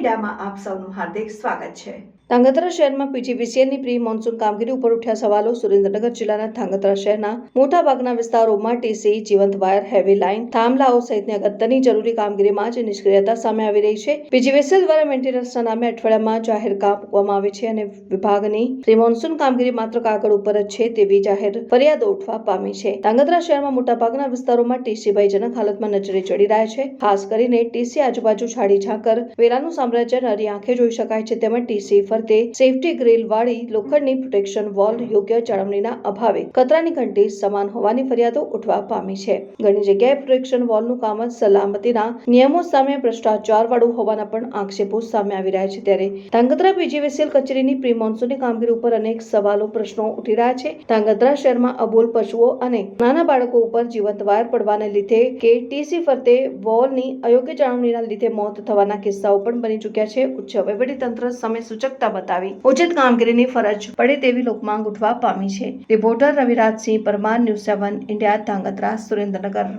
મીડિયામાં આપ સૌનું હાર્દિક સ્વાગત છે। ધાંગધ્રા શહેરમાં પીજીવીસીએલની પ્રી મોન્સૂન કામગીરી ઉપર ઉઠ્યા સવાલો। સુરેન્દ્રનગર જિલ્લાના ધાંગધ્રા શહેરના મોટાભાગના વિસ્તારોમાં ટીસી, જીવંત વાયર, હેવી લાઇન, થાંભલાઓ સહિતની અગત્યની જરૂરી કામગીરીમાં જ નિષ્ક્રિયતા સામે આવી રહી છે। પીજીવીસીએલ દ્વારા મેન્ટેનન્સના નામે અઠવાડિયામાં જાહેર કામ મૂકવામાં આવે છે અને વિભાગની પ્રી મોન્સૂન કામગીરી માત્ર કાગળ ઉપર જ છે તેવી જાહેર ફરિયાદો ઉઠવા પામી છે। ધાંગધ્રા શહેરમાં મોટાભાગના વિસ્તારોમાં ટીસી ભયજનક હાલતમાં નજરે ચડી રહ્યા છે। ખાસ કરીને ટીસી આજુબાજુ છાડી ઝાકર વેલાનું સામ્રાજ્ય નરી આંખે જોઈ શકાય છે। તેમજ ટીસી ફરતે સેફટી ગ્રીલ વાળી લોખંડની પ્રોટેક્શન વોલ યોગ્ય જાળવણીના અભાવે કચરાની ઘંટી સમાન હોવાની ફરિયાદો ઉઠવા પામી છે। ઘણી જગ્યાએ પ્રોટેક્શન વોલનું કામ જ સલામતીના નિયમો સામે ભ્રષ્ટાચાર વાળું હોવાના પણ આક્ષેપો સામે આવી રહ્યા છે। ત્યારે ધાંગધ્રા પીજીવીસીએલ કચેરીની પ્રી મોન્સૂનની કામગીરી ઉપર અનેક સવાલો પ્રશ્નો ઉઠી રહ્યા છે। ધાંગધ્રા શહેરમાં અબોલ પશુઓ અને નાના બાળકો ઉપર જીવંત વાયર પડવાને લીધે કે ટીસી ફરતે વોલની અયોગ્ય જાળવણીના લીધે મોત થવાના કિસ્સાઓ પણ બની ચૂક્યા છે। ઉચ્ચ વહીવટીતંત્ર સામે સૂચકતા બતાવી ઉચિત કામગીરીની ફરજ પડે તેવી લોકમાંગ ઉઠવા પામી છે। Reporter Ravirajsinh Parmar, news 7 India, Dhrangadhra, Surendranagar.